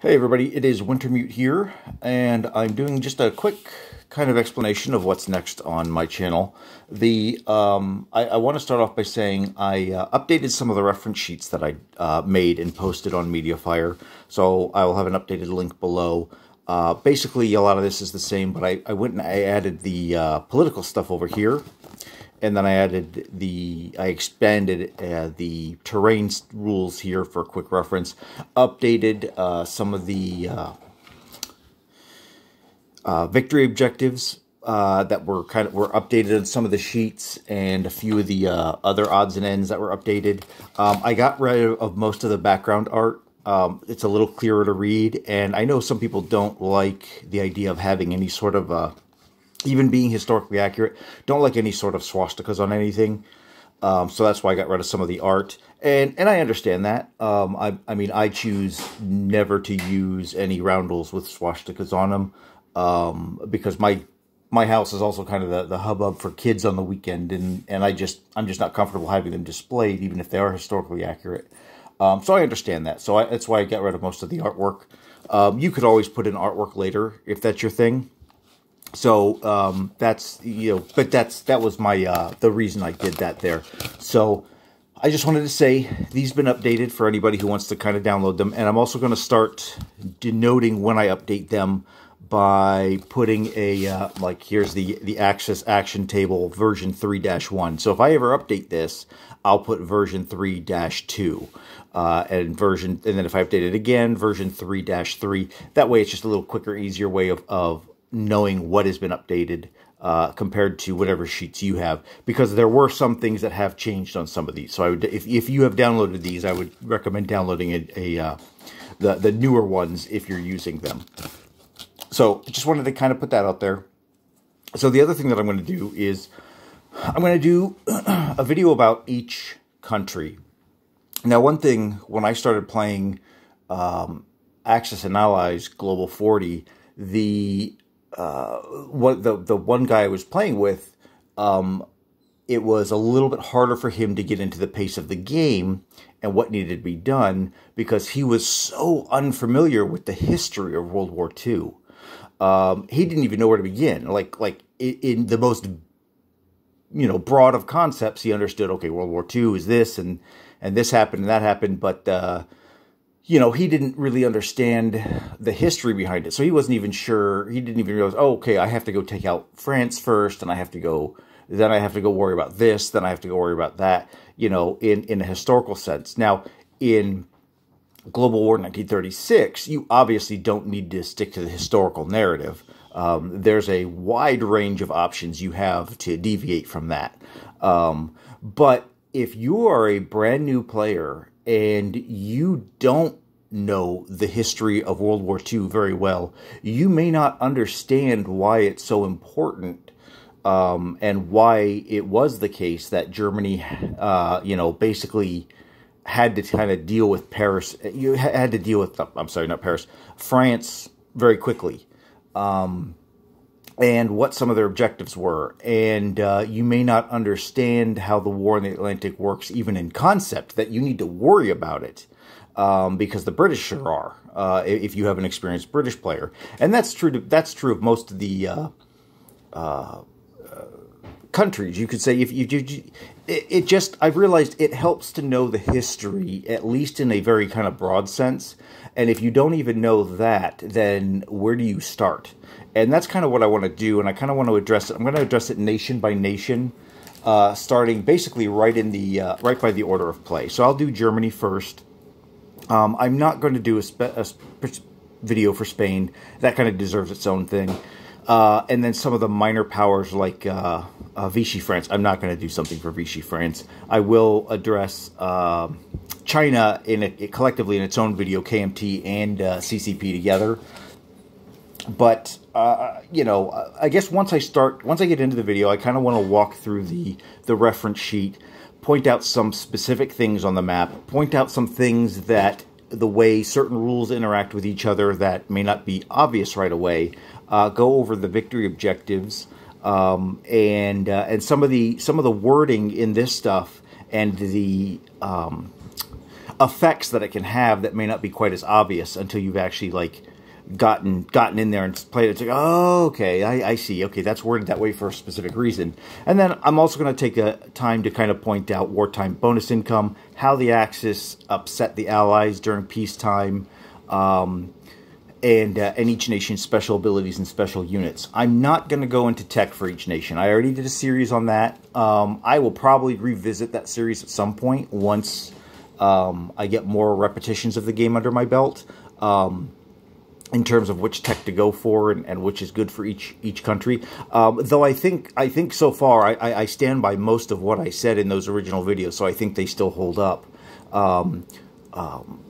Hey everybody, it is Wintermute here, and I'm doing just a quick kind of explanation of what's next on my channel. I want to start off by saying I updated some of the reference sheets that I made and posted on MediaFire, so I will have an updated link below. Basically, a lot of this is the same, but I went and I added the political stuff over here. And then I expanded the terrain rules here for quick reference, updated some of the victory objectives that were updated on some of the sheets, and a few of the other odds and ends that were updated. I got rid of most of the background art. It's a little clearer to read, and I know some people don't like the idea of having any sort of even being historically accurate, don't like any sort of swastikas on anything. So that's why I got rid of some of the art. And I understand that. I mean, I choose never to use any roundels with swastikas on them. Because my house is also kind of the hubbub for kids on the weekend. And I'm just not comfortable having them displayed, even if they are historically accurate. So I understand that. So that's why I got rid of most of the artwork. You could always put in artwork later if that's your thing. So, that's, but that was my, the reason I did that there. So I just wanted to say these have been updated for anybody who wants to kind of download them. And I'm also going to start denoting when I update them by putting a, like here's the Access Action Table version 3-1. So if I ever update this, I'll put version 3-2. And then if I update it again, version 3-3. That way it's just a little quicker, easier way of knowing what has been updated compared to whatever sheets you have, because there were some things that have changed on some of these. So I would, if you have downloaded these, I would recommend downloading the newer ones if you're using them. So I just wanted to kind of put that out there. So the other thing that I'm going to do is I'm going to do a video about each country. Now, one thing, when I started playing Axis and Allies Global 40, the one guy I was playing with, it was a little bit harder for him to get into the pace of the game and what needed to be done, because he was so unfamiliar with the history of World War II. He didn't even know where to begin. Like in the most, broad of concepts, he understood, okay, World War II is this, and this happened and that happened, but he didn't really understand the history behind it. So he wasn't even sure. He didn't even realize, oh, okay, I have to go take out France first, and then I have to go worry about this, then I have to go worry about that, in a historical sense. Now, in Global War 1936, you obviously don't need to stick to the historical narrative. There's a wide range of options you have to deviate from that. But if you are a brand new player and you don't know the history of World War II very well, you may not understand why it's so important, and why it was the case that Germany, basically had to kind of deal with Paris. You had to deal with, I'm sorry, not Paris, France very quickly. And what some of their objectives were. And you may not understand how the war in the Atlantic works, even in concept, that you need to worry about it, because the British sure are, if you have an experienced British player. And that's true of most of the countries. You could say, I've realized it helps to know the history, at least in a very kind of broad sense. And if you don't even know that, then where do you start? And that's kind of what I want to do, and I kind of want to address it. I'm going to address it nation by nation, starting basically right by the order of play. So I'll do Germany first. I'm not going to do a video for Spain. That kind of deserves its own thing. And then some of the minor powers like Vichy France. I'm not going to do something for Vichy France. I will address China collectively in its own video, KMT and CCP together. But, I guess once I get into the video, I kind of want to walk through the reference sheet, point out some specific things on the map, point out some things that the way certain rules interact with each other that may not be obvious right away, go over the victory objectives, and some of the wording in this stuff, and the effects that it can have that may not be quite as obvious until you've actually like gotten in there and played it. It's like, oh, okay, I see. Okay, that's worded that way for a specific reason. And then I'm also going to take a time to kind of point out wartime bonus income, how the Axis upset the Allies during peacetime, and each nation's special abilities and special units. I'm not going to go into tech for each nation. I already did a series on that. I will probably revisit that series at some point once I get more repetitions of the game under my belt. In terms of which tech to go for and which is good for each country. Though I think so far I stand by most of what I said in those original videos, so I think they still hold up.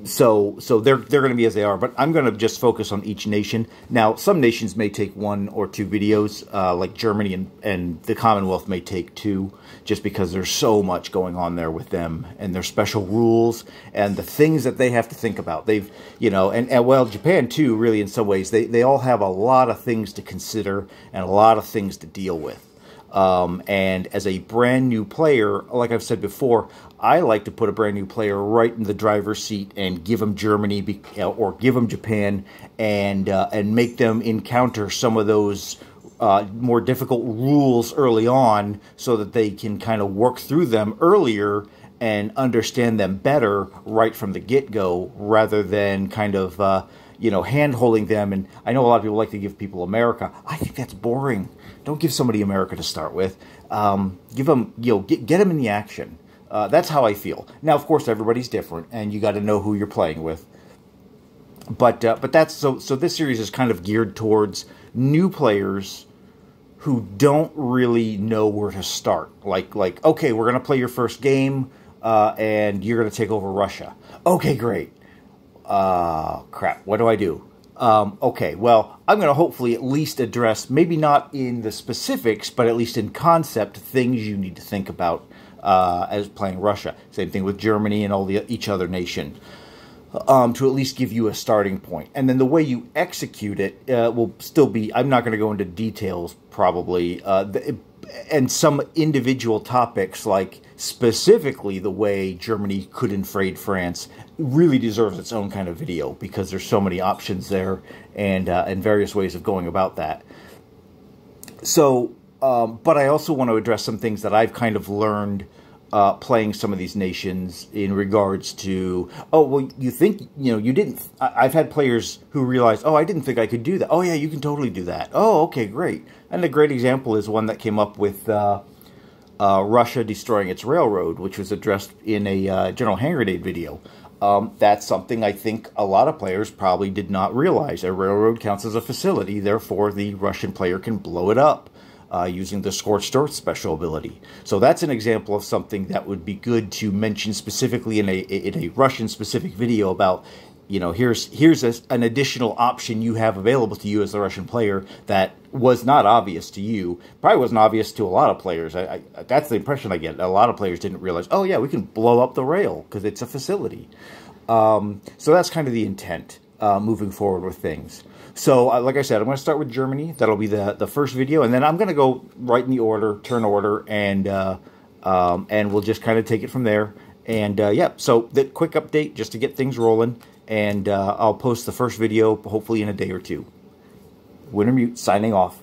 So they're going to be as they are, but I'm going to just focus on each nation. Now, some nations may take 1 or 2 videos, like Germany and the Commonwealth may take 2, just because there's so much going on there with them and their special rules and the things that they have to think about. They've, and well, Japan too, really, in some ways, they all have a lot of things to consider and a lot of things to deal with. And as a brand new player, like I've said before, I like to put a brand new player right in the driver's seat and give them Germany or give them Japan and make them encounter some of those more difficult rules early on so that they can kind of work through them earlier and understand them better right from the get-go rather than kind of, hand-holding them. And I know a lot of people like to give people America. I think that's boring. Don't give somebody America to start with. Give them, get them in the action. That's how I feel. Now, of course, everybody's different, and you got to know who you're playing with. But that's so this series is kind of geared towards new players who don't really know where to start. Like okay, we're gonna play your first game, and you're gonna take over Russia. Okay, great. Crap. What do I do? Okay, well, I'm going to hopefully at least address, maybe not in the specifics, but at least in concept, things you need to think about as playing Russia. Same thing with Germany and each other nation, to at least give you a starting point. And then the way you execute it will still be, I'm not going to go into details probably, and some individual topics, like specifically the way Germany could invade France, really deserves its own kind of video because there's so many options there and various ways of going about that. So, but I also want to address some things that I've kind of learned playing some of these nations in regards to, oh, well, you think, you didn't, I've had players who realize, oh, I didn't think I could do that. Oh, yeah, you can totally do that. Oh, okay, great. And a great example is one that came up with Russia destroying its railroad, which was addressed in a General Hand Grenade video. That's something I think a lot of players probably did not realize. A railroad counts as a facility, therefore the Russian player can blow it up using the Scorched Earth special ability. So that's an example of something that would be good to mention specifically in a Russian-specific video about, here's an additional option you have available to you as the Russian player that was not obvious to you. Probably wasn't obvious to a lot of players. That's the impression I get. A lot of players didn't realize, oh yeah, we can blow up the rail because it's a facility. So that's kind of the intent moving forward with things. So like I said, I'm going to start with Germany. That'll be the first video, and then I'm going to go right in the order, turn order, and we'll just kind of take it from there. And yeah, so the quick update just to get things rolling. And I'll post the first video hopefully in a day or two. Wintermute signing off.